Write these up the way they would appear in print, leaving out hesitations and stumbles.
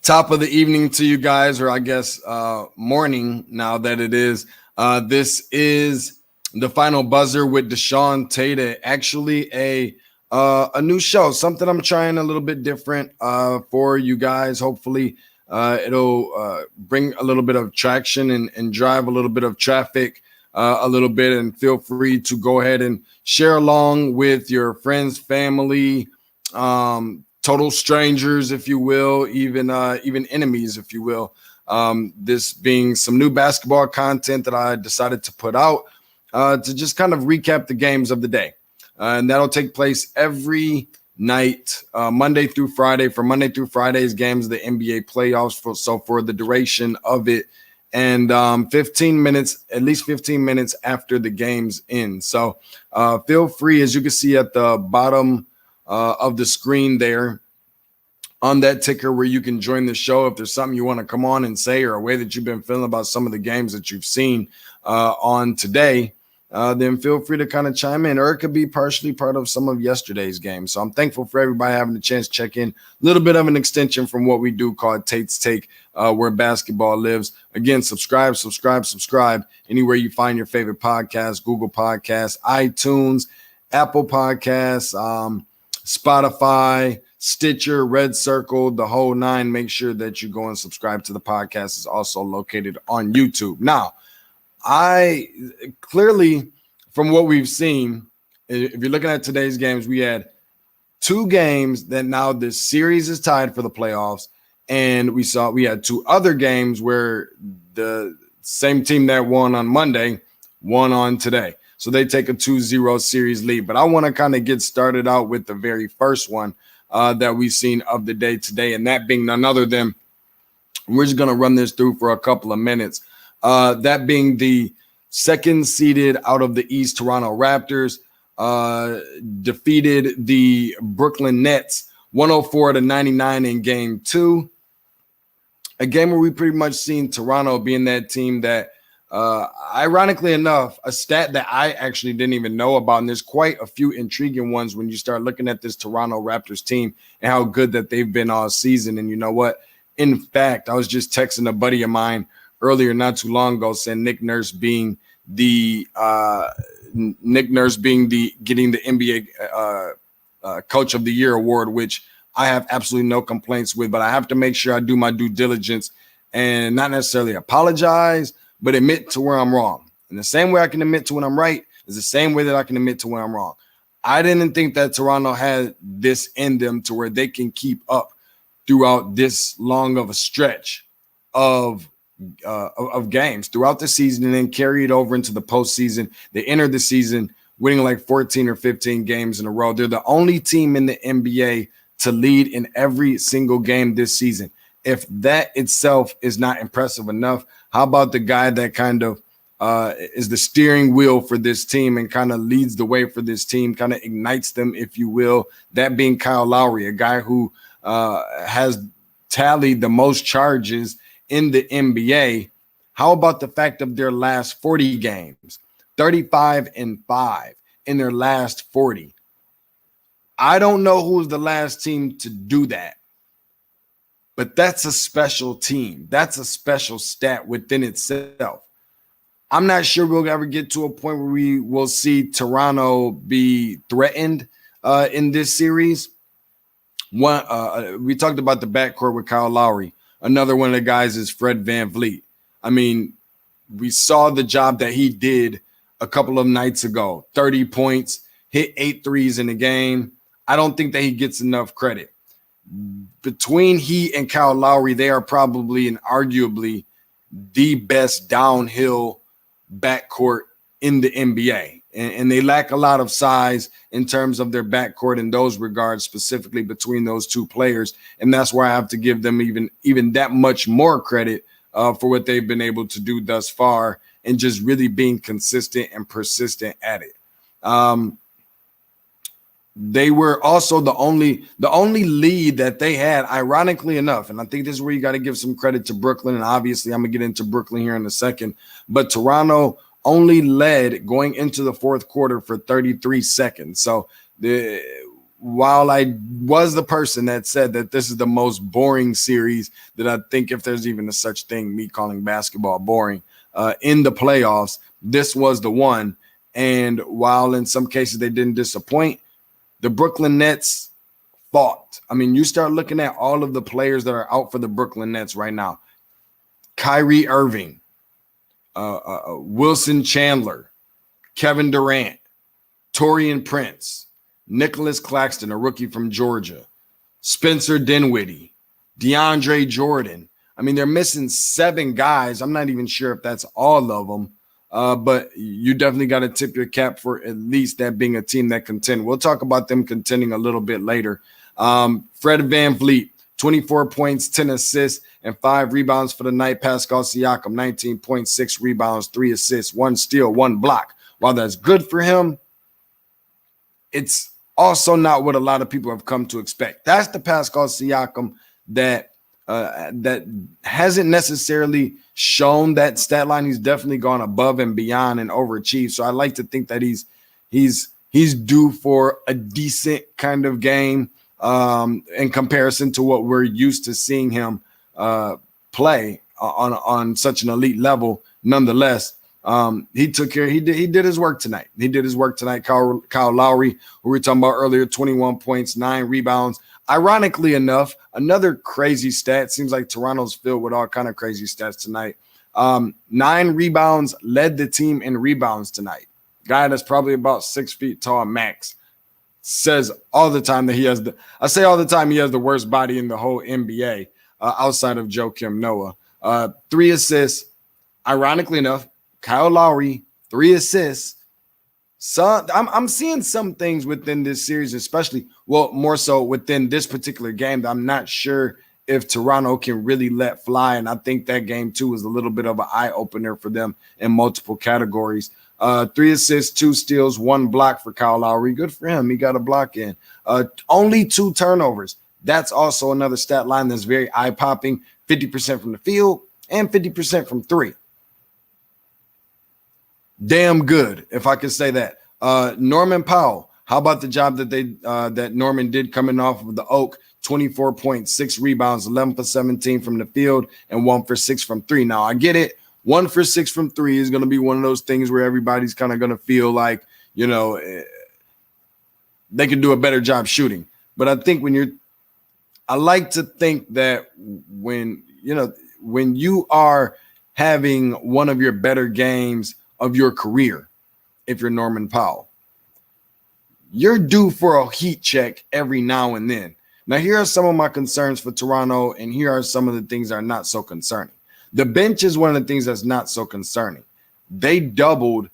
Top of the evening to you guys, or I guess morning now that it is. This is the final buzzer with DeShaun, Tate. Actually, a new show, something I'm trying a little bit different for you guys. Hopefully, it'll bring a little bit of traction and drive a little bit of traffic a little bit. And feel free to go ahead and share along with your friends, family, total strangers, if you will, even enemies, if you will. This being some new basketball content that I decided to put out to just kind of recap the games of the day. And that'll take place every night, Monday through Friday, for Monday through Friday's games, the NBA playoffs. For the duration of it, and 15 minutes, at least 15 minutes after the game's end. So feel free, as you can see at the bottom of the screen there on that ticker, where you can join the show if there's something you want to come on and say, or a way that you've been feeling about some of the games that you've seen on today. Then feel free to kind of chime in, or it could be partially part of some of yesterday's games. So I'm thankful for everybody having a chance to check in. A little bit of an extension from what we do called Tate's Take, where basketball lives. Again, subscribe anywhere you find your favorite podcast: Google Podcasts, iTunes, Apple Podcasts, Spotify, Stitcher, Red Circle, the whole nine. Make sure that you go and subscribe to the podcast. It's also located on YouTube. Now, I clearly, from what we've seen, if you're looking at today's games, we had two games that now this series is tied for the playoffs. And we had two other games where the same team that won on Monday won on today. So they take a 2-0 series lead. But I want to kind of get started out with the very first one that we've seen of the day today, and that being none other than, we're just going to run this through for a couple of minutes. That being the second seeded out of the East, Toronto Raptors defeated the Brooklyn Nets 104-99 in game 2. A game where we pretty much seen Toronto being that team that, ironically enough, a stat that I actually didn't even know about, and there's quite a few intriguing ones when you start looking at this Toronto Raptors team and how good that they've been all season. And you know what? In fact, I was just texting a buddy of mine earlier, not too long ago, saying Nick Nurse being the getting the NBA Coach of the Year award, which I have absolutely no complaints with, but I have to make sure I do my due diligence and not necessarily apologize, but admit to where I'm wrong. And the same way I can admit to when I'm right is the same way that I can admit to when I'm wrong. I didn't think that Toronto had this in them to where they can keep up throughout this long of a stretch of games throughout the season and then carry it over into the postseason. They entered the season winning like 14 or 15 games in a row. They're the only team in the NBA to lead in every single game this season. If that itself is not impressive enough, how about the guy that kind of is the steering wheel for this team and kind of leads the way for this team, kind of ignites them, if you will, that being Kyle Lowry, a guy who has tallied the most charges in the NBA. How about the fact of their last 40 games, 35-5 in their last 40? I don't know who's the last team to do that, but that's a special team. That's a special stat within itself. I'm not sure we'll ever get to a point where we will see Toronto be threatened in this series. We talked about the backcourt with Kyle Lowry. Another one of the guys is Fred VanVleet. I mean, we saw the job that he did a couple of nights ago. 30 points, hit 8 threes in the game. I don't think that he gets enough credit. Between he and Kyle Lowry, they are probably and arguably the best downhill backcourt in the NBA. And they lack a lot of size in terms of their backcourt in those regards, specifically between those two players. And that's why I have to give them even that much more credit for what they've been able to do thus far and just really being consistent and persistent at it. They were also the only lead that they had, ironically enough. And I think this is where you got to give some credit to Brooklyn. And obviously I'm going to get into Brooklyn here in a second. But Toronto only led going into the fourth quarter for 33 seconds. So while I was the person that said that this is the most boring series, that I think if there's even a such thing, me calling basketball boring in the playoffs, this was the one. And while in some cases they didn't disappoint, the Brooklyn Nets fought. I mean, you start looking at all of the players that are out for the Brooklyn Nets right now. Kyrie Irving, Wilson Chandler, Kevin Durant, Taurean Prince, Nicholas Claxton, a rookie from Georgia, Spencer Dinwiddie, DeAndre Jordan. I mean, they're missing 7 guys. I'm not even sure if that's all of them, but you definitely got to tip your cap for at least that being a team that contend. We'll talk about them contending a little bit later. Fred VanVleet, 24 points, 10 assists, and 5 rebounds for the night. Pascal Siakam, 19.6 rebounds, 3 assists, 1 steal, 1 block. While that's good for him, it's also not what a lot of people have come to expect. That's the Pascal Siakam that hasn't necessarily shown that stat line. He's definitely gone above and beyond and overachieved. So I like to think that he's due for a decent kind of game in comparison to what we're used to seeing him play on such an elite level. Nonetheless, he took care. He did his work tonight. Kyle Lowry, who we were talking about earlier, 21 points, 9 rebounds. Ironically enough, another crazy stat. Seems like Toronto's filled with all kind of crazy stats tonight. 9 rebounds, led the team in rebounds tonight. Guy that's probably about 6 feet tall max. Says all the time that he has the worst body in the whole NBA outside of Joakim Noah. 3 assists. Ironically enough, Kyle Lowry, 3 assists. So I'm seeing some things within this series, especially, well, more so within this particular game, that I'm not sure if Toronto can really let fly. And I think that game, too, is a little bit of an eye-opener for them in multiple categories. 3 assists, 2 steals, 1 block for Kyle Lowry. Good for him. He got a block in. Only 2 turnovers. That's also another stat line that's very eye-popping. 50% from the field and 50% from 3. Damn good, if I could say that. Norman Powell, how about the job that Norman did coming off of the Oak? 24 points, 6 rebounds, 11 for 17 from the field, and 1 for 6 from 3. Now, I get it. 1 for 6 from 3 is going to be one of those things where everybody's kind of going to feel like, they could do a better job shooting. But I think I like to think that when you are having one of your better games of your career, if you're Norman Powell, you're due for a heat check every now and then. Now, here are some of my concerns for Toronto, and here are some of the things that are not so concerning. The bench is one of the things that's not so concerning. They doubled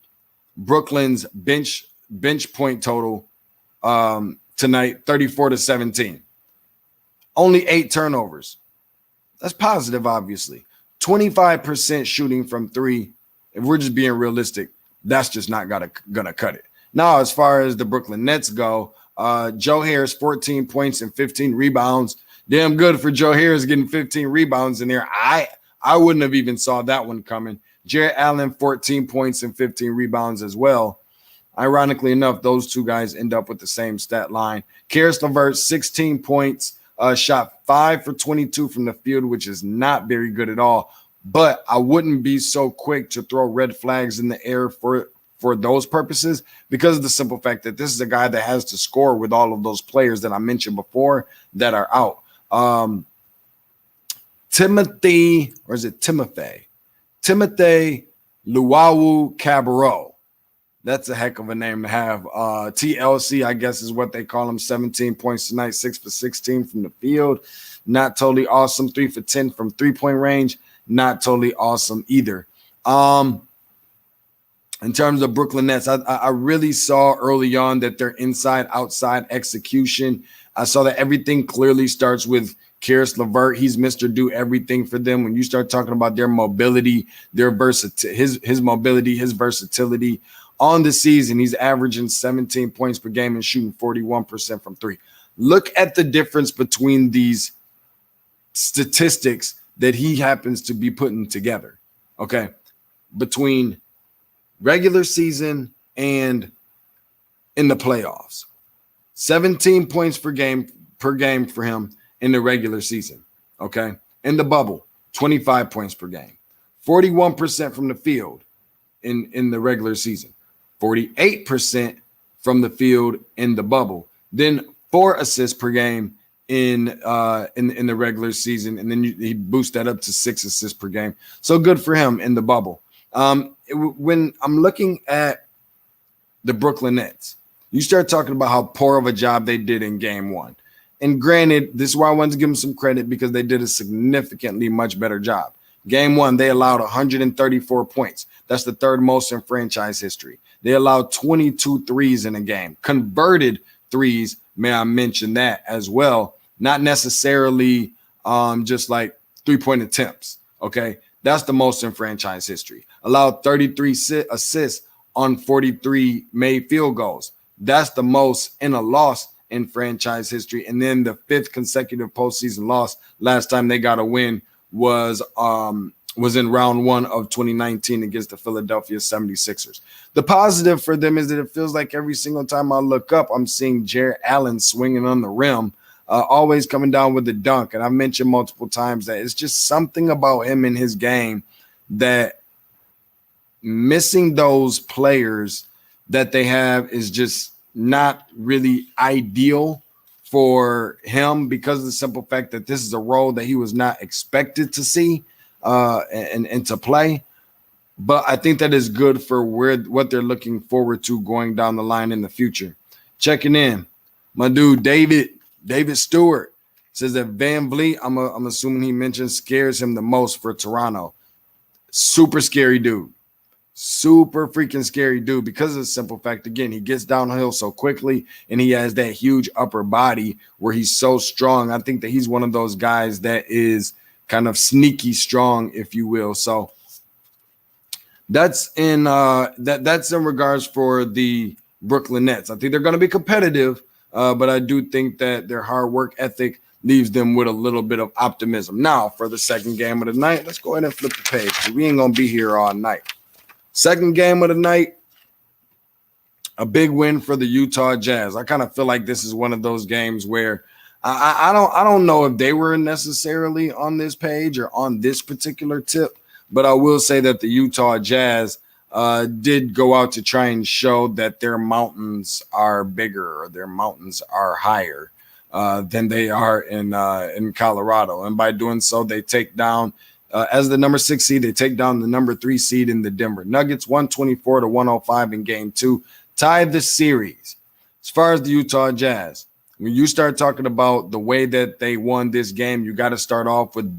Brooklyn's bench point total tonight, 34-17. Only 8 turnovers. That's positive, obviously. 25% shooting from 3. If we're just being realistic, that's just not gonna cut it. Now, as far as the Brooklyn Nets go, Joe Harris, 14 points and 15 rebounds. Damn good for Joe Harris getting 15 rebounds in there. I wouldn't have even saw that one coming. Jarrett Allen, 14 points and 15 rebounds as well. Ironically enough, those 2 guys end up with the same stat line. Karis LeVert, 16 points, shot 5 for 22 from the field, which is not very good at all. But I wouldn't be so quick to throw red flags in the air for those purposes, because of the simple fact that this is a guy that has to score with all of those players that I mentioned before that are out. Timothy Luwawu Cabarro. That's a heck of a name to have. TLC, I guess, is what they call him. 17 points tonight, 6 for 16 from the field. Not totally awesome. 3 for 10 from 3-point range. Not totally awesome either. In terms of Brooklyn Nets, I really saw early on that their inside-outside execution. I saw that everything clearly starts with Karis LeVert. He's Mr. Do Everything for them. When you start talking about their mobility, his mobility, his versatility on the season, he's averaging 17 points per game and shooting 41% from 3. Look at the difference between these statistics that he happens to be putting together, okay, between regular season and in the playoffs. 17 points per game for him in the regular season. Okay. In the bubble, 25 points per game, 41% from the field in the regular season, 48% from the field in the bubble, then 4 assists per game in the regular season, and then he boosts that up to 6 assists per game. So good for him in the bubble. When I'm looking at the Brooklyn Nets, you start talking about how poor of a job they did in game 1. And granted, this is why I wanted to give them some credit, because they did a significantly much better job. Game 1, they allowed 134 points. That's the 3rd most in franchise history. They allowed 22 threes in a game. Converted threes, may I mention that as well. Not necessarily just like 3-point attempts, okay? That's the most in franchise history. Allowed 33 assists on 43 made field goals. That's the most in a loss in franchise history. And then the 5th consecutive postseason loss, last time they got a win was in round 1 of 2019 against the Philadelphia 76ers. The positive for them is that it feels like every single time I look up, I'm seeing Jarrett Allen swinging on the rim, always coming down with the dunk. And I've mentioned multiple times that it's just something about him in his game that missing those players that they have is just not really ideal for him, because of the simple fact that this is a role that he was not expected to see and to play. But I think that is good for what they're looking forward to going down the line in the future. Checking in, my dude David Stewart says that Van Vliet, I'm assuming he mentioned, scares him the most for Toronto. Super scary dude. Super freaking scary dude, because of the simple fact, again, he gets downhill so quickly and he has that huge upper body where he's so strong. I think that he's one of those guys that is kind of sneaky strong, if you will. So that's in regards for the Brooklyn Nets. I think they're going to be competitive, but I do think that their hard work ethic leaves them with a little bit of optimism. Now, for the second game of the night, let's go ahead and flip the page, because we ain't going to be here all night. Second game of the night, a big win for the Utah Jazz. I kind of feel like this is one of those games where I don't know if they were necessarily on this page or on this particular tip, but I will say that the Utah Jazz did go out to try and show that their mountains are bigger, or their mountains are higher than they are in Colorado. And by doing so, they take down, as the number 6 seed, they take down the number 3 seed in the Denver Nuggets, 124-105 in game 2, tied the series. As far as the Utah Jazz, when you start talking about the way that they won this game, you got to start off with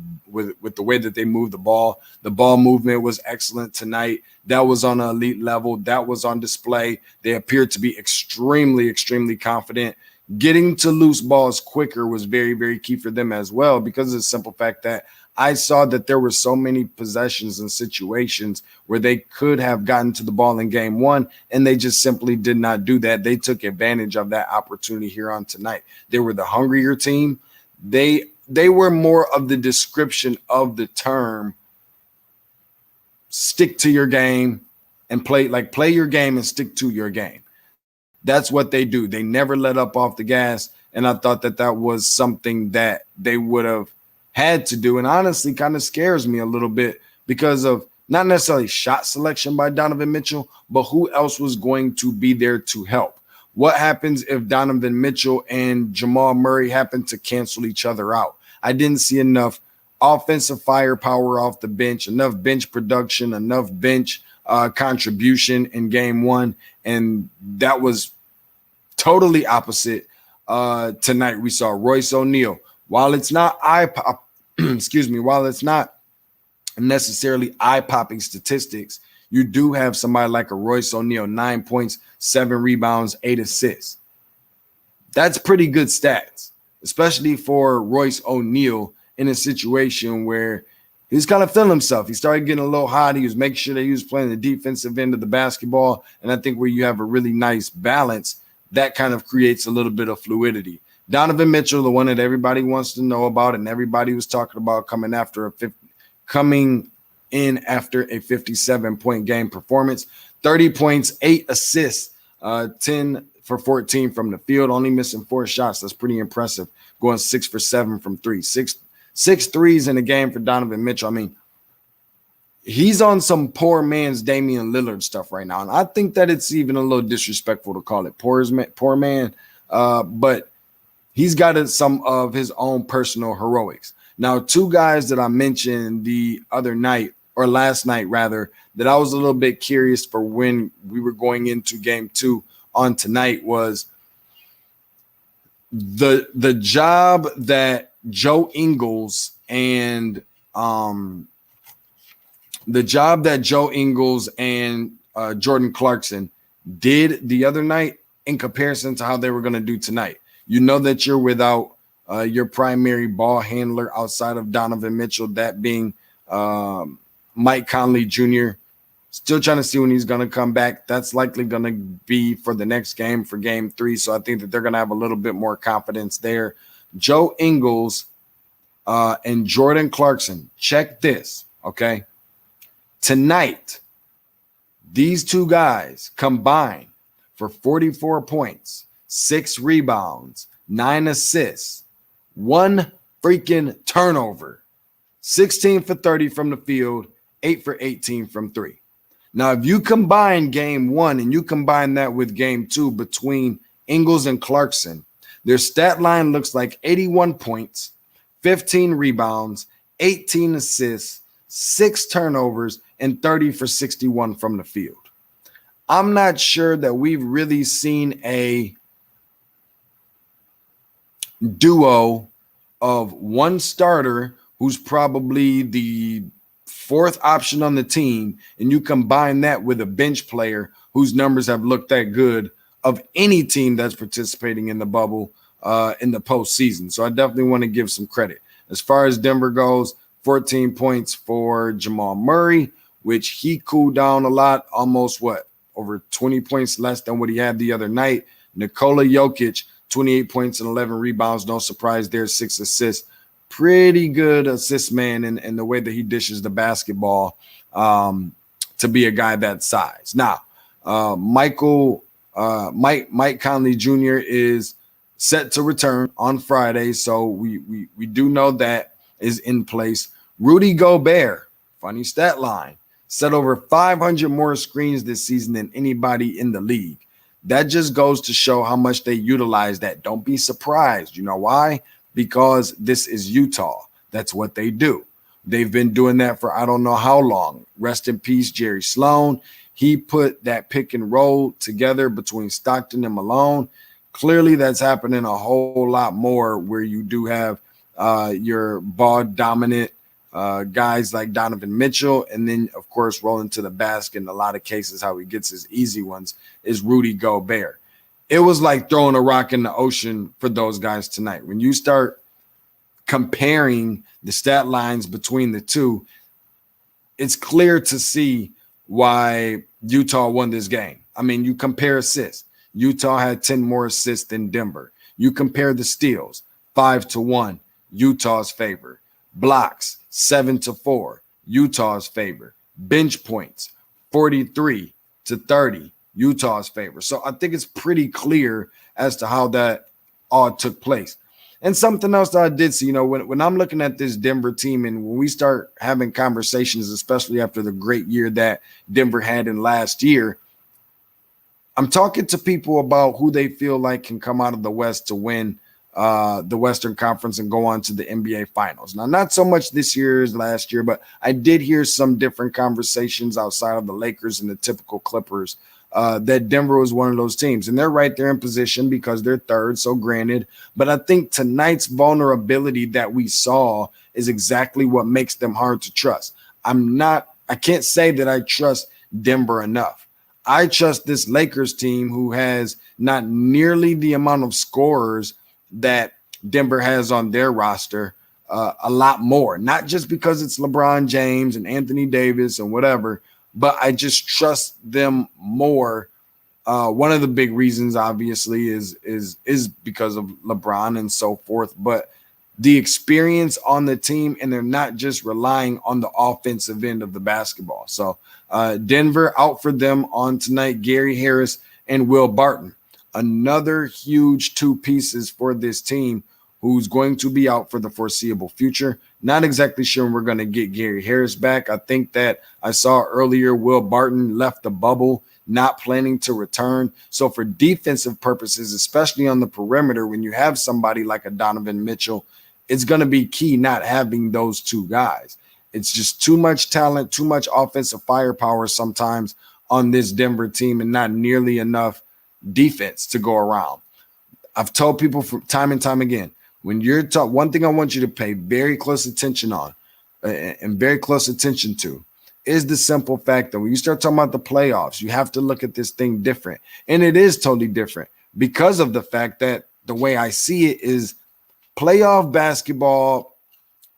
the way that they moved the ball. The ball movement was excellent tonight. That was on an elite level. That was on display. They appeared to be extremely, extremely confident. Getting to loose balls quicker was very, very key for them as well, because of the simple fact that I saw that there were so many possessions and situations where they could have gotten to the ball in game 1, and they just simply did not do that. They took advantage of that opportunity here on tonight. They were the hungrier team. They were more of the description of the term stick to your game and play your game and stick to your game. That's what they do. They never let up off the gas, and I thought that was something that they would have had to do, and honestly kind of scares me a little bit, because of not necessarily shot selection by Donovan Mitchell, but who else was going to be there to help? What happens if Donovan Mitchell and Jamal Murray happen to cancel each other out? I didn't see enough offensive firepower off the bench, enough bench production, enough bench contribution in game 1, and that was totally opposite. Tonight we saw Royce O'Neal. While it's not while it's not necessarily eye-popping statistics, you do have somebody like a Royce O'Neal, 9 points, 7 rebounds, 8 assists. That's pretty good stats, especially for Royce O'Neal in a situation where he's kind of feeling himself. He started getting a little hot. He was making sure that he was playing the defensive end of the basketball, and I think where you have a really nice balance, that kind of creates a little bit of fluidity. Donovan Mitchell, the one that everybody wants to know about and everybody was talking about coming in after a 57-point game performance, 30 points, 8 assists, 10 for 14 from the field, only missing 4 shots. That's pretty impressive. Going 6 for 7 from 3. Six threes in the game for Donovan Mitchell. I mean, he's on some poor man's Damian Lillard stuff right now. And I think that it's even a little disrespectful to call it poor man. But he's got some of his own personal heroics. Now, 2 guys that I mentioned the other night, or last night rather, that I was a little bit curious for when we were going into game 2 on tonight was the job that Joe Ingles and Jordan Clarkson did the other night in comparison to how they were going to do tonight. You know that you're without your primary ball handler outside of Donovan Mitchell, that being Mike Conley Jr. Still trying to see when he's going to come back. That's likely going to be for the next game, for game 3. So I think that they're going to have a little bit more confidence there. Joe Ingles and Jordan Clarkson, check this, okay? Tonight, these 2 guys combined for 44 points, 6 rebounds, 9 assists, 1 freaking turnover, 16 for 30 from the field, 8 for 18 from 3. Now, if you combine game 1 and you combine that with game 2 between Ingles and Clarkson, their stat line looks like 81 points, 15 rebounds, 18 assists, 6 turnovers, and 30 for 61 from the field. I'm not sure that we've really seen a duo of one starter who's probably the 4th option on the team, and you combine that with a bench player whose numbers have looked that good of any team that's participating in the bubble in the postseason. So I definitely want to give some credit. As far as Denver goes, 14 points for Jamal Murray, which he cooled down a lot, almost over 20 points less than what he had the other night. Nikola Jokic, 28 points and 11 rebounds. No surprise there, 6 assists. Pretty good assist man in the way that he dishes the basketball to be a guy that size. Now, Mike Conley Jr. is set to return on Friday, so we do know that is in place. Rudy Gobert, funny stat line, set over 500 more screens this season than anybody in the league. That just goes to show how much they utilize that. Don't be surprised. You know why? Because this is Utah. That's what they do. They've been doing that for I don't know how long. Rest in peace, Jerry Sloan. He put that pick and roll together between Stockton and Malone. Clearly, that's happening a whole lot more where you do have your ball-dominant guys like Donovan Mitchell, and then, of course, rolling to the basket in a lot of cases, how he gets his easy ones is Rudy Gobert. It was like throwing a rock in the ocean for those guys tonight. When you start comparing the stat lines between the two, it's clear to see why Utah won this game. I mean, you compare assists. Utah had 10 more assists than Denver. You compare the steals, 5-1, Utah's favor. Blocks, 7-4, Utah's favor. Bench points, 43-30, Utah's favor. So I think it's pretty clear as to how that all took place. And something else that I did see, when I'm looking at this Denver team and when we start having conversations, especially after the great year that Denver had in last year, I'm talking to people about who they feel like can come out of the West to win the Western Conference and go on to the NBA Finals. Now, not so much this year as last year, but I did hear some different conversations outside of the Lakers and the typical Clippers that Denver was one of those teams. And they're right there in position because they're third, so granted. But I think tonight's vulnerability that we saw is exactly what makes them hard to trust. I can't say that I trust Denver enough. I trust this Lakers team who has not nearly the amount of scorers that Denver has on their roster, a lot more, not just because it's LeBron James and Anthony Davis and whatever, but I just trust them more. One of the big reasons, obviously, is because of LeBron and so forth, but the experience on the team, and they're not just relying on the offensive end of the basketball. So Denver out for them on tonight, Gary Harris and Will Barton. another huge two pieces for this team who's going to be out for the foreseeable future. Not exactly sure when we're going to get Gary Harris back. I think that I saw earlier Will Barton left the bubble, not planning to return. So for defensive purposes, especially on the perimeter, when you have somebody like a Donovan Mitchell, it's going to be key not having those two guys. It's just too much talent, too much offensive firepower sometimes on this Denver team, and not nearly enough defense to go around. I've told people from time and time again, when you're one thing I want you to pay very close attention on and very close attention to is the simple fact that when you start talking about the playoffs, you have to look at this thing different. And it is totally different because of the fact that the way I see it is playoff basketball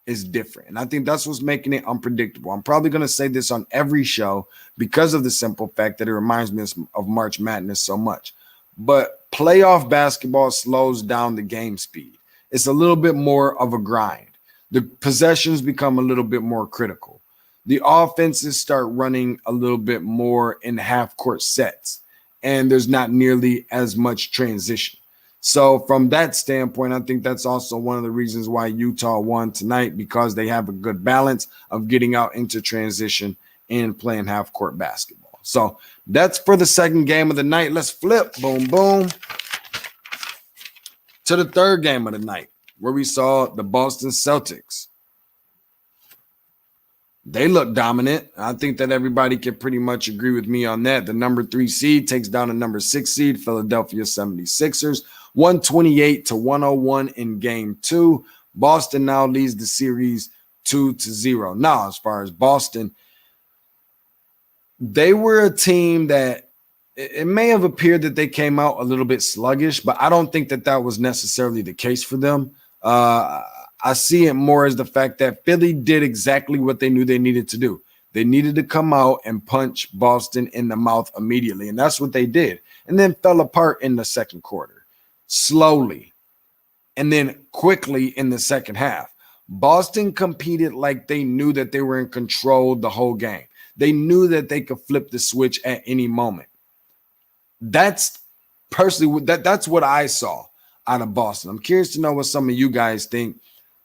is different. And I think that's what's making it unpredictable. I'm probably going to say this on every show because of the simple fact that it reminds me of March Madness so much. But playoff basketball slows down the game speed. It's a little bit more of a grind. The possessions become a little bit more critical. The offenses start running a little bit more in half-court sets, and there's not nearly as much transition. So from that standpoint, I think that's also one of the reasons why Utah won tonight, because they have a good balance of getting out into transition and playing half-court basketball. So that's for the second game of the night. Let's flip, boom, boom, to the third game of the night, where we saw the Boston Celtics. They look dominant. I think that everybody can pretty much agree with me on that. The number 3 seed takes down the number 6 seed, Philadelphia 76ers, 128-101 in game 2. Boston now leads the series 2-0. Now, as far as Boston, they were a team that it may have appeared that they came out a little bit sluggish, but I don't think that that was necessarily the case for them. I see it more as the fact that Philly did exactly what they knew they needed to do. They needed to come out and punch Boston in the mouth immediately, and that's what they did, and then fell apart in the second quarter, slowly, and then quickly in the second half. Boston competed like they knew that they were in control the whole game. They knew that they could flip the switch at any moment. That's personally that's what I saw out of Boston. I'm curious to know what some of you guys think.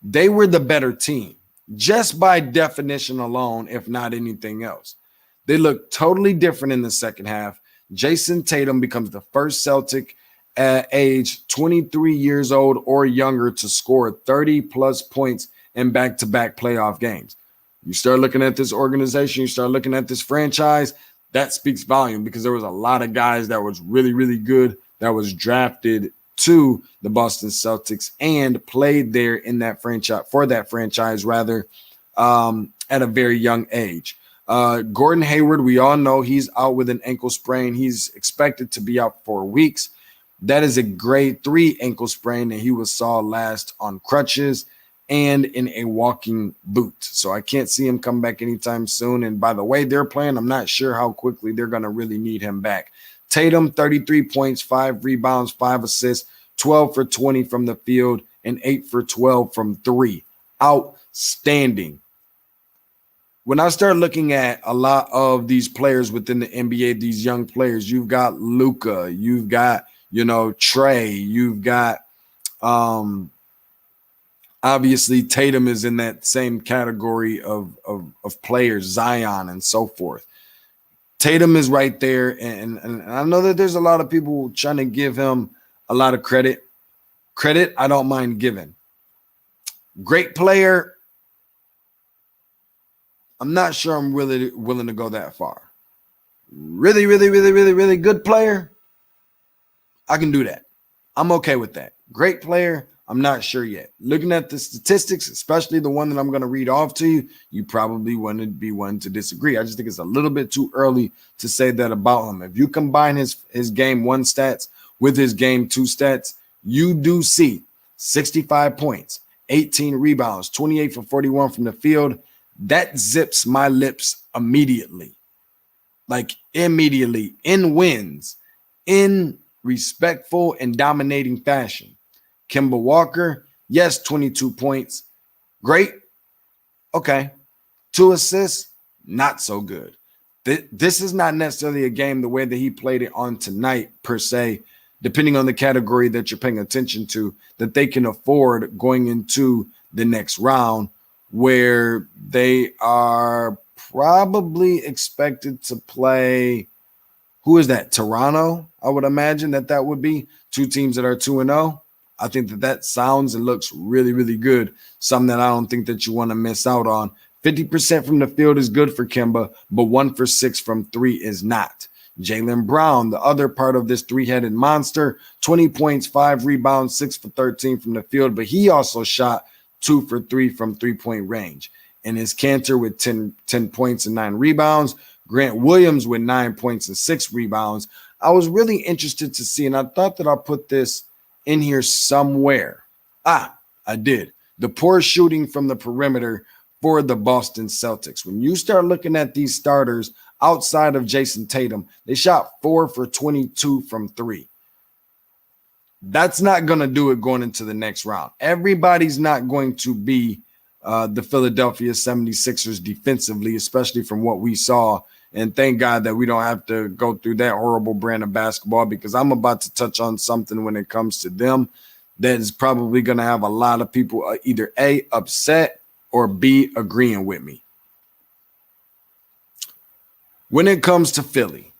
They were the better team, just by definition alone, if not anything else. They look totally different in the second half. Jason Tatum becomes the first Celtic at age 23 years old or younger to score 30-plus points in back-to-back playoff games. You start looking at this organization, you start looking at this franchise, that speaks volume, because there was a lot of guys that was really, really good that was drafted to the Boston Celtics and played there in that franchise, for that franchise rather, at a very young age. Gordon Hayward, we all know he's out with an ankle sprain. He's expected to be out for weeks. That is a grade 3 ankle sprain, and he was saw last on crutches and in a walking boot. So I can't see him come back anytime soon. And by the way they're playing, I'm not sure how quickly they're going to really need him back. Tatum, 33 points, 5 rebounds, 5 assists, 12 for 20 from the field, and 8 for 12 from 3. Outstanding. When I start looking at a lot of these players within the NBA, these young players, you've got Luka, you've got, Trey, you've got, obviously, Tatum is in that same category of players, Zion and so forth. Tatum is right there, and I know that there's a lot of people trying to give him a lot of credit. Credit, I don't mind giving. Great player. I'm not sure I'm really willing to go that far. Really, really, really, really, really good player. I can do that. I'm okay with that. Great player. I'm not sure yet. Looking at the statistics, especially the one that I'm going to read off to you, you probably wouldn't be one to disagree. I just think it's a little bit too early to say that about him. If you combine his game 1 stats with his game 2 stats, you do see 65 points, 18 rebounds, 28 for 41 from the field. That zips my lips immediately. Like immediately, in wins, in respectful and dominating fashion. Kemba Walker, yes, 22 points. Great. Okay. 2 assists, not so good. This is not necessarily a game the way that he played it on tonight, per se. depending on the category that you're paying attention to, that they can afford going into the next round, where they are probably expected to play. Who is that? Toronto, I would imagine that would be two teams that are 2-0. I think that sounds and looks really, really good. Something that I don't think that you want to miss out on. 50% from the field is good for Kemba, but 1 for 6 from 3 is not. Jaylen Brown, the other part of this three-headed monster, 20 points, 5 rebounds, 6 for 13 from the field, but he also shot 2 for 3 from three-point range. And his Cantor with 10 points and 9 rebounds. Grant Williams with 9 points and 6 rebounds. I was really interested to see, and I thought that I'll put this in here somewhere. I did. The poor shooting from the perimeter for the Boston Celtics. When you start looking at these starters outside of Jason Tatum, they shot 4 for 22 from 3. That's not going to do it going into the next round. Everybody's not going to be the Philadelphia 76ers defensively, especially from what we saw. And thank God that we don't have to go through that horrible brand of basketball, because I'm about to touch on something when it comes to them that is probably going to have a lot of people either A, upset, or B, agreeing with me. When it comes to Philly,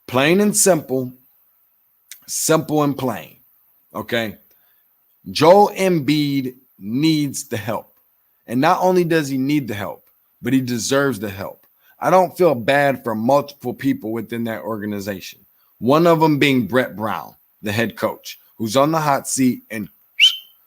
plain and simple, simple and plain, okay? Joel Embiid needs the help. And not only does he need the help, but he deserves the help. I don't feel bad for multiple people within that organization. One of them being Brett Brown, the head coach, who's on the hot seat, and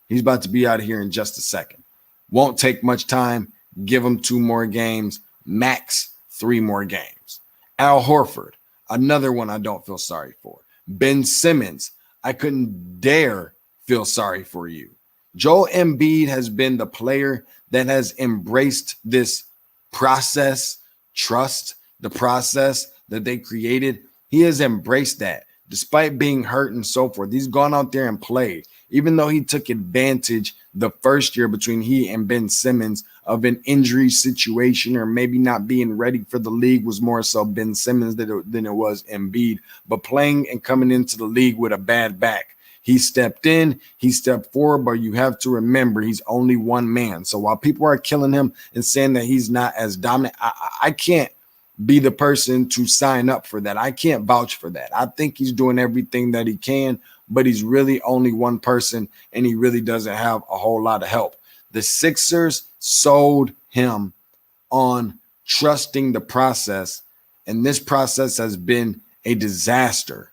he's about to be out of here in just a second. Won't take much time. Give him 2 more games, max 3 more games. Al Horford, another one I don't feel sorry for. Ben Simmons, I couldn't dare feel sorry for you. Joel Embiid has been the player that has embraced this process, trust the process that they created. He has embraced that despite being hurt and so forth. He's gone out there and played, even though he took advantage the first year between he and Ben Simmons of an injury situation, or maybe not being ready for the league was more so Ben Simmons than it was Embiid. But playing and coming into the league with a bad back, he stepped in, he stepped forward, but you have to remember he's only one man. So while people are killing him and saying that he's not as dominant, I can't be the person to sign up for that. I can't vouch for that. I think he's doing everything that he can, but he's really only one person, and he really doesn't have a whole lot of help. The Sixers sold him on trusting the process, and this process has been a disaster.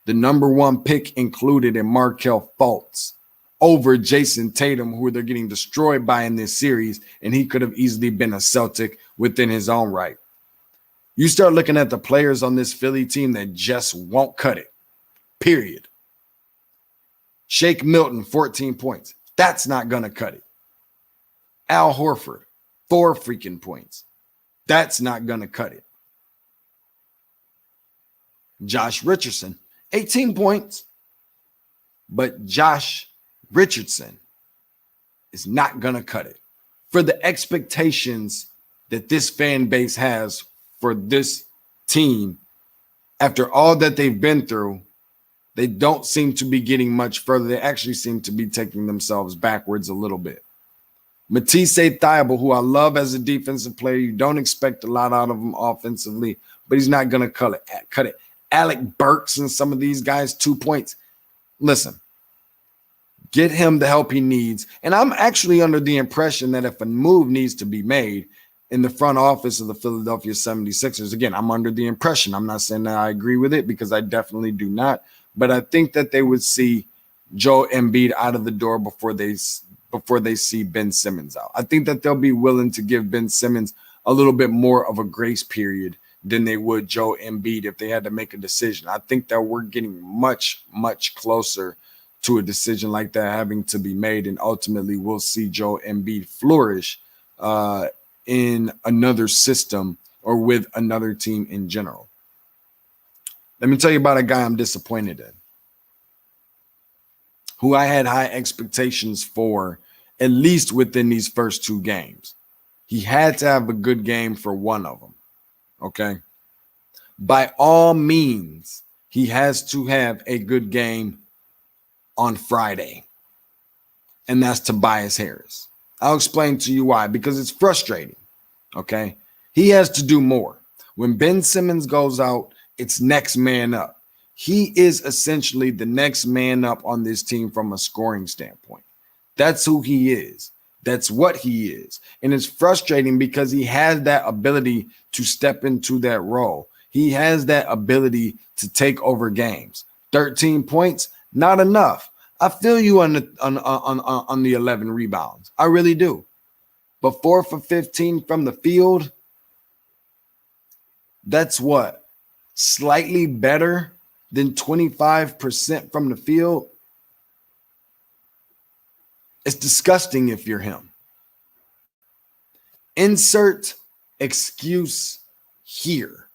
The number 1 pick included in Markelle Fultz over Jason Tatum, who they're getting destroyed by in this series, and he could have easily been a Celtic within his own right. You start looking at the players on this Philly team that just won't cut it, period. Shake Milton, 14 points. That's not going to cut it. Al Horford, 4 freaking points. That's not going to cut it. Josh Richardson, 18 points. But Josh Richardson is not going to cut it. For the expectations that this fan base has for this team, after all that they've been through, they don't seem to be getting much further. They actually seem to be taking themselves backwards a little bit. Matisse Thybulle, who I love as a defensive player, you don't expect a lot out of him offensively, but he's not going to cut it. Alec Burks and some of these guys, 2 points. Listen, get him the help he needs. And I'm actually under the impression that if a move needs to be made in the front office of the Philadelphia 76ers, again, I'm under the impression. I'm not saying that I agree with it, because I definitely do not. But I think that they would see Joel Embiid out of the door before they see Ben Simmons out. I think that they'll be willing to give Ben Simmons a little bit more of a grace period than they would Joel Embiid if they had to make a decision. I think that we're getting much, much closer to a decision like that having to be made, and ultimately we'll see Joel Embiid flourish in another system or with another team in general. Let me tell you about a guy I'm disappointed in, who I had high expectations for, at least within these first 2 games. He had to have a good game for one of them, okay? By all means, he has to have a good game on Friday, and that's Tobias Harris. I'll explain to you why, because it's frustrating, okay? He has to do more. When Ben Simmons goes out, it's next man up. He is essentially the next man up on this team from a scoring standpoint. That's who he is. That's what he is. And it's frustrating because he has that ability to step into that role. He has that ability to take over games. 13 points, not enough. I feel you on the 11 rebounds. I really do. But 4 for 15 from the field, that's what? Slightly better than 25% from the field. It's disgusting if you're him. Insert excuse here.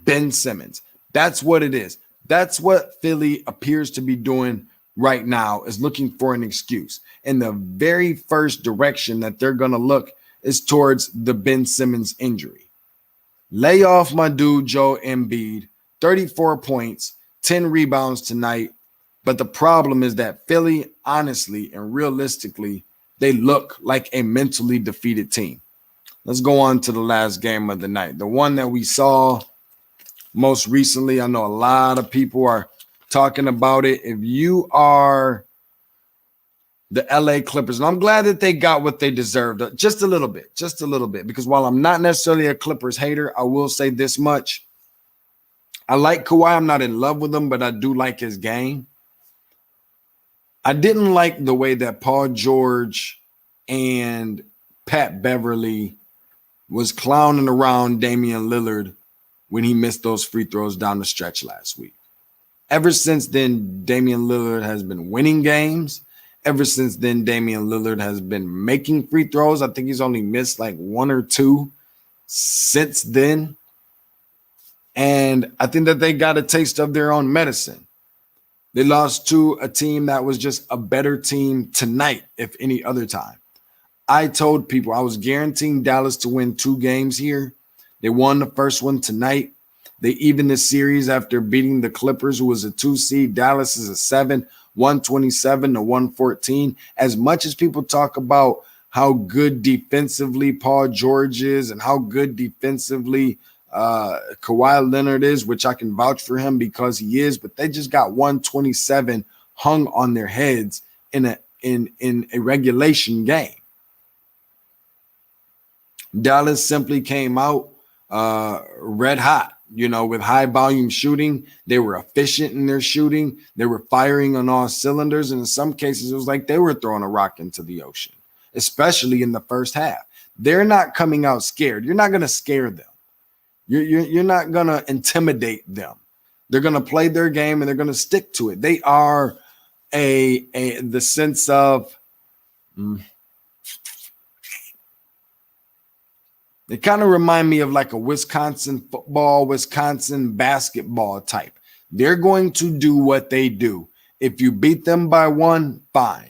Ben Simmons. That's what it is. That's what Philly appears to be doing right now, is looking for an excuse. And the very first direction that they're going to look is towards the Ben Simmons injury. Lay off my dude, Joel Embiid. 34 points, 10 rebounds tonight. But the problem is that Philly, honestly and realistically, they look like a mentally defeated team. Let's go on to the last game of the night. The one that we saw most recently. I know a lot of people are talking about it. If you are the LA Clippers, and I'm glad that they got what they deserved, just a little bit, because while I'm not necessarily a Clippers hater, I will say this much. I like Kawhi. I'm not in love with him, but I do like his game. I didn't like the way that Paul George and Pat Beverly was clowning around Damian Lillard when he missed those free throws down the stretch last week. Ever since then, Damian Lillard has been winning games. Ever since then, Damian Lillard has been making free throws. I think he's only missed like 1 or 2 since then. And I think that they got a taste of their own medicine. They lost to a team that was just a better team tonight, if any other time. I told people I was guaranteeing Dallas to win 2 games here. They won the first one tonight. They evened the series after beating the Clippers, who was a 2 seed. Dallas is a 7, 127 to 114. As much as people talk about how good defensively Paul George is and how good defensively Kawhi Leonard is, which I can vouch for him because he is, but they just got 127 hung on their heads in a regulation game. Dallas simply came out red hot, with high volume shooting. They were efficient in their shooting. They were firing on all cylinders. And in some cases, it was like they were throwing a rock into the ocean, especially in the first half. They're not coming out scared. You're not going to scare them. You're not going to intimidate them. They're going to play their game and they're going to stick to it. They are the sense of they kind of remind me of like a Wisconsin football, Wisconsin basketball type. They're going to do what they do. If you beat them by 1, fine.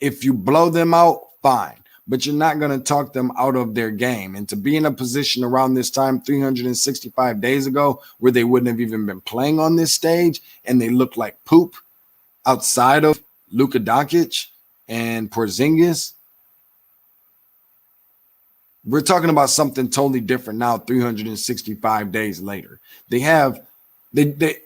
If you blow them out, fine. But you're not going to talk them out of their game. And to be in a position around this time 365 days ago where they wouldn't have even been playing on this stage and they look like poop outside of Luka Doncic and Porzingis, we're talking about something totally different now 365 days later.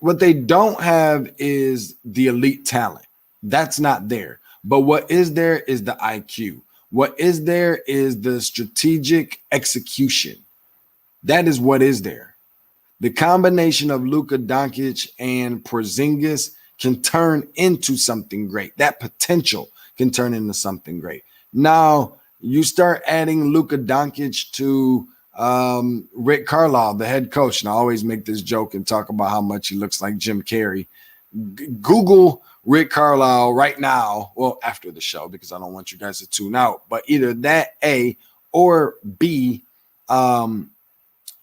What they don't have is the elite talent. That's not there. But what is there is the IQ. What is there is the strategic execution. That is what is there. The combination of Luka Doncic and Porzingis can turn into something great. That potential can turn into something great. Now, you start adding Luka Doncic to Rick Carlisle, the head coach, and I always make this joke and talk about how much he looks like Jim Carrey. Google Rick Carlisle right now, well, after the show, because I don't want you guys to tune out, but either that, A, or B,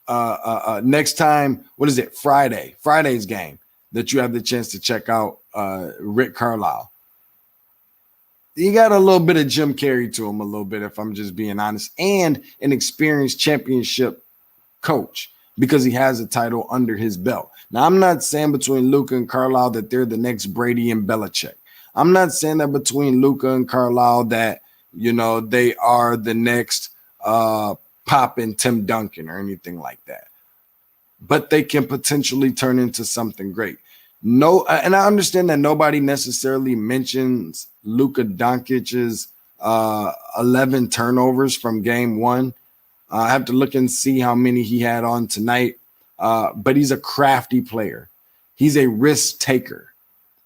next time, what is it, Friday's game that you have the chance to check out Rick Carlisle. You got a little bit of Jim Carrey to him, a little bit, if I'm just being honest, and an experienced championship coach, because he has a title under his belt. Now, I'm not saying between Luka and Carlisle that they're the next Brady and Belichick. I'm not saying that between Luka and Carlisle that, they are the next Pop and Tim Duncan or anything like that. But they can potentially turn into something great. No, and I understand that nobody necessarily mentions Luka Doncic's 11 turnovers from game one. I have to look and see how many he had on tonight. But he's a crafty player. He's a risk taker,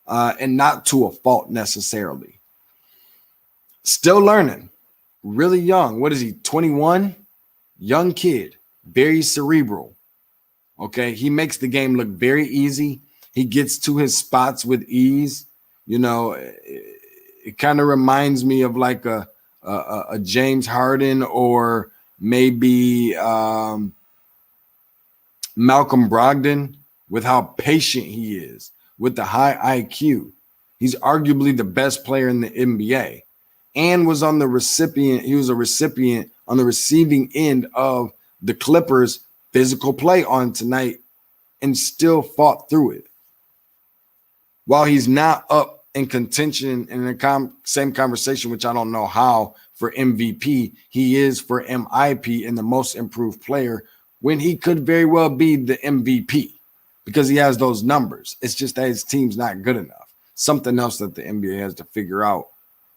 and not to a fault necessarily. Still learning, really young. What is he, 21? Young kid, very cerebral. Okay, he makes the game look very easy. He gets to his spots with ease. It kind of reminds me of like a James Harden or maybe Malcolm Brogdon, with how patient he is, with the high IQ. He's arguably the best player in the NBA, and was on the recipient. He was a recipient on the receiving end of the Clippers' physical play on tonight, and still fought through it. While he's not up in contention in the same conversation, which I don't know how, for MVP, he is for MIP and the most improved player, when he could very well be the MVP because he has those numbers. It's just that his team's not good enough. Something else that the NBA has to figure out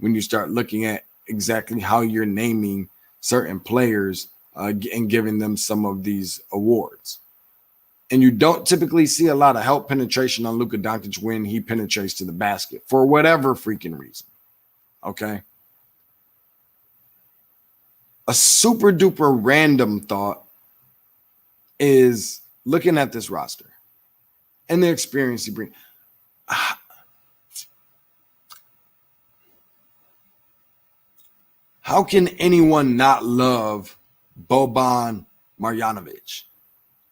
when you start looking at exactly how you're naming certain players and giving them some of these awards. And you don't typically see a lot of help penetration on Luka Doncic when he penetrates to the basket for whatever freaking reason. Okay. A super duper random thought is looking at this roster and the experience he brings. How can anyone not love Boban Marjanovic?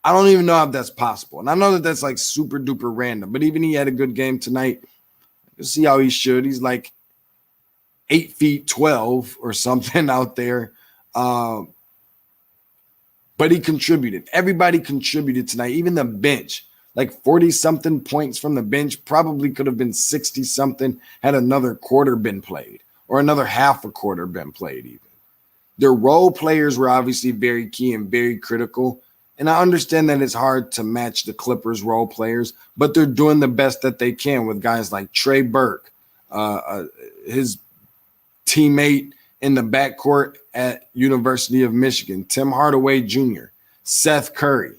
I don't even know if that's possible. And I know that that's like super duper random, but even he had a good game tonight. You see how he should. He's like 8 feet 12 or something out there. But he contributed. Everybody contributed tonight, even the bench. Like 40-something points from the bench, probably could have been 60-something had another quarter been played or another half a quarter been played even. Their role players were obviously very key and very critical. And I understand that it's hard to match the Clippers role players, but they're doing the best that they can with guys like Trey Burke, his teammate in the backcourt at University of Michigan, Tim Hardaway Jr., Seth Curry.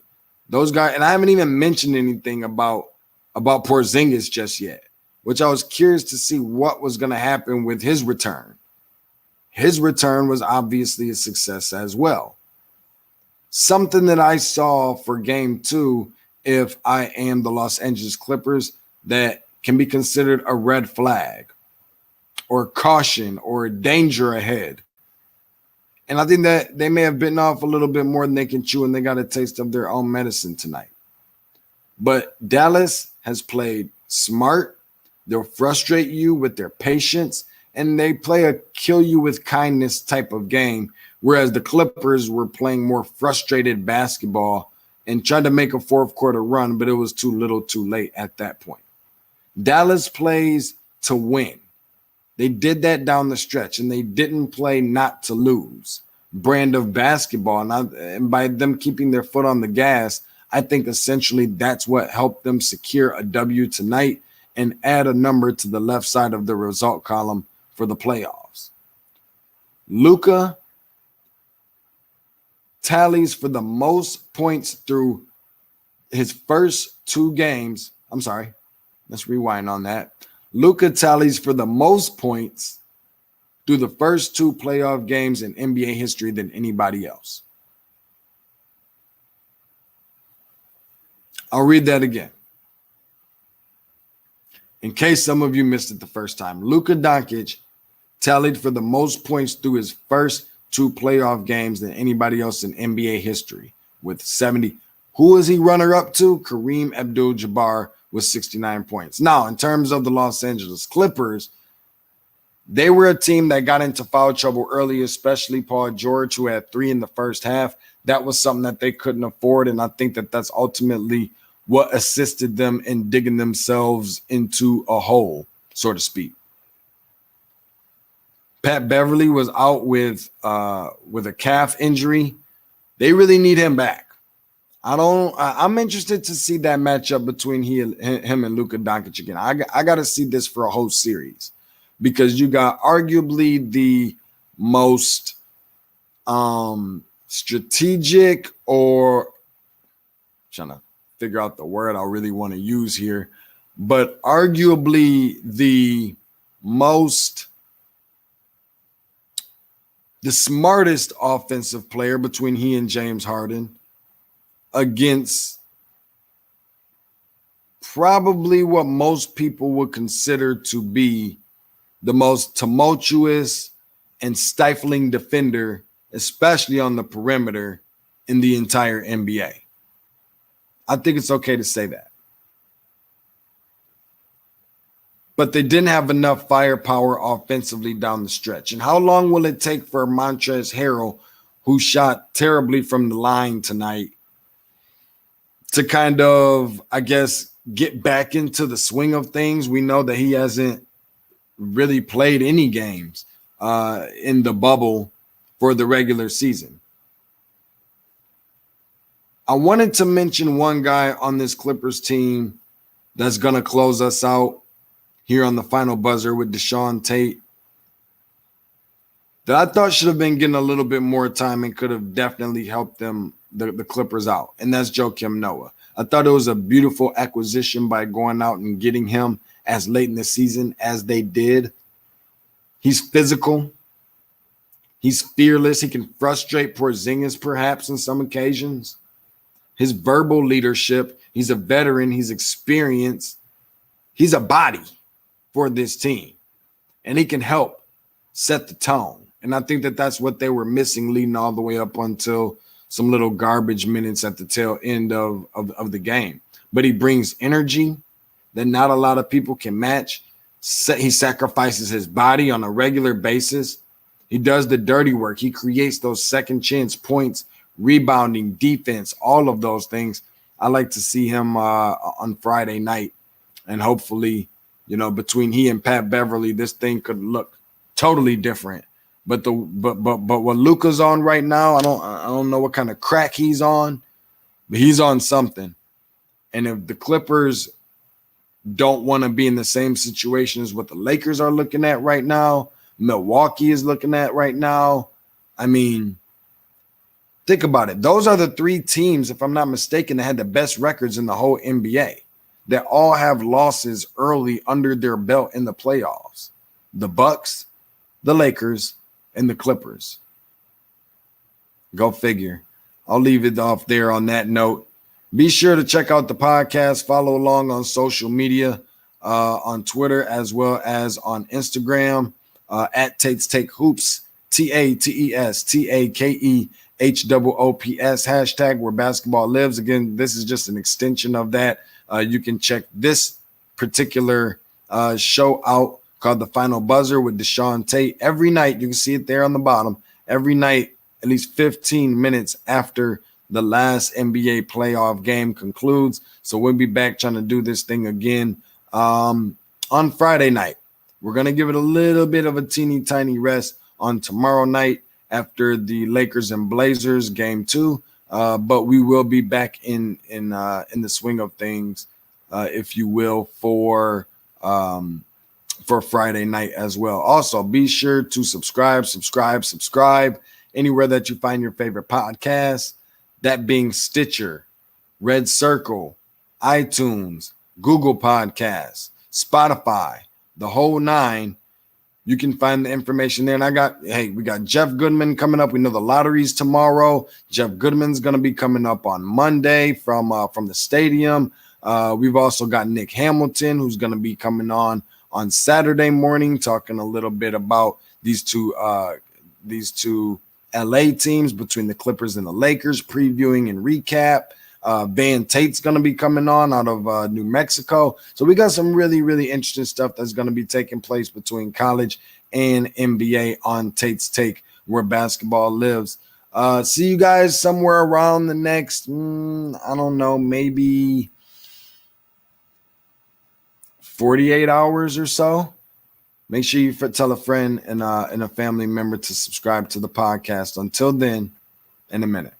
Those guys, and I haven't even mentioned anything about Porzingis just yet, which I was curious to see what was going to happen with his return. His return was obviously a success as well. Something that I saw for game two, if I am the Los Angeles Clippers, that can be considered a red flag or caution or danger ahead. And I think that they may have bitten off a little bit more than they can chew, and they got a taste of their own medicine tonight. But Dallas has played smart. They'll frustrate you with their patience, and they play a kill you with kindness type of game, whereas the Clippers were playing more frustrated basketball and tried to make a fourth quarter run, but it was too little too late at that point. Dallas plays to win. They did that down the stretch, and they didn't play not to lose brand of basketball. And by them keeping their foot on the gas, I think essentially that's what helped them secure a W tonight and add a number to the left side of the result column for the playoffs. Luka tallies for the most points through his first two games. I'm sorry. Let's rewind on that. Luka tallies for the most points through the first two playoff games in NBA history than anybody else. I'll read that again, in case some of you missed it the first time. Luka Doncic tallied for the most points through his first two playoff games than anybody else in NBA history with 70. Who is he runner up to? Kareem Abdul-Jabbar with 69 points. Now, in terms of the Los Angeles Clippers, They were a team that got into foul trouble early, especially Paul George, who had 3 in the first half. That was something that they couldn't afford, and I think that that's ultimately what assisted them in digging themselves into a hole, so to speak. Pat Beverly was out with a calf injury. They really need him back. I'm interested to see that matchup between him and Luka Doncic again. I got to see this for a whole series because you got arguably the most strategic, or trying to figure out the word I really want to use here, but arguably the smartest offensive player between he and James Harden against probably what most people would consider to be the most tumultuous and stifling defender, especially on the perimeter, in the entire NBA. I think it's okay to say that. But they didn't have enough firepower offensively down the stretch. And how long will it take for Montrezl Harrell, who shot terribly from the line tonight, to kind of, I guess, get back into the swing of things? We know that he hasn't really played any games in the bubble for the regular season. I wanted to mention one guy on this Clippers team that's going to close us out here on the final buzzer with DeShaun Tate, that I thought should have been getting a little bit more time and could have definitely helped them, the Clippers, out. And that's Joakim Noah. I thought it was a beautiful acquisition by going out and getting him as late in the season as they did. He's physical. He's fearless. He can frustrate Porzingis perhaps on some occasions. His verbal leadership, he's a veteran, he's experienced. He's a body for this team, and he can help set the tone. And I think that that's what they were missing leading all the way up until some little garbage minutes at the tail end of the game. But he brings energy that not a lot of people can match. He sacrifices his body on a regular basis. He does the dirty work. He creates those second chance points, rebounding, defense, all of those things. I like to see him on Friday night, and hopefully, between he and Pat Beverly, this thing could look totally different. But what Luka's on right now, I don't know what kind of crack he's on, but he's on something. And if the Clippers don't want to be in the same situation as what the Lakers are looking at right now, Milwaukee is looking at right now, I mean, think about it. Those are the 3 teams, if I'm not mistaken, that had the best records in the whole NBA, that all have losses early under their belt in the playoffs. The Bucks, the Lakers, and the Clippers. Go figure. I'll leave it off there on that note. Be sure to check out the podcast. Follow along on social media, on Twitter as well as on Instagram, at Tate's Take Hoops, TATESTAKEHOOPS, hashtag where basketball lives. Again, this is just an extension of that. You can check this particular show out called The Final Buzzer with DeShaun Tate every night. You can see it there on the bottom. Every night, at least 15 minutes after the last NBA playoff game concludes. So we'll be back trying to do this thing again on Friday night. We're going to give it a little bit of a teeny tiny rest on tomorrow night after the Lakers and Blazers game 2. But we will be back in the swing of things, if you will, for Friday night as well. Also, be sure to subscribe anywhere that you find your favorite podcast. That being Stitcher, Red Circle, iTunes, Google Podcasts, Spotify, the whole 9. You can find the information there. And we got Jeff Goodman coming up. We know the lottery's tomorrow. Jeff Goodman's going to be coming up on Monday from the stadium. We've also got Nick Hamilton, who's going to be coming on Saturday morning, talking a little bit about these two LA teams between the Clippers and the Lakers, previewing and recap. Van Tate's going to be coming on out of New Mexico. So we got some really, really interesting stuff that's going to be taking place between college and NBA on Tate's Take, where basketball lives. See you guys somewhere around the next, I don't know, maybe 48 hours or so. Make sure you tell a friend and a family member to subscribe to the podcast. Until then, in a minute.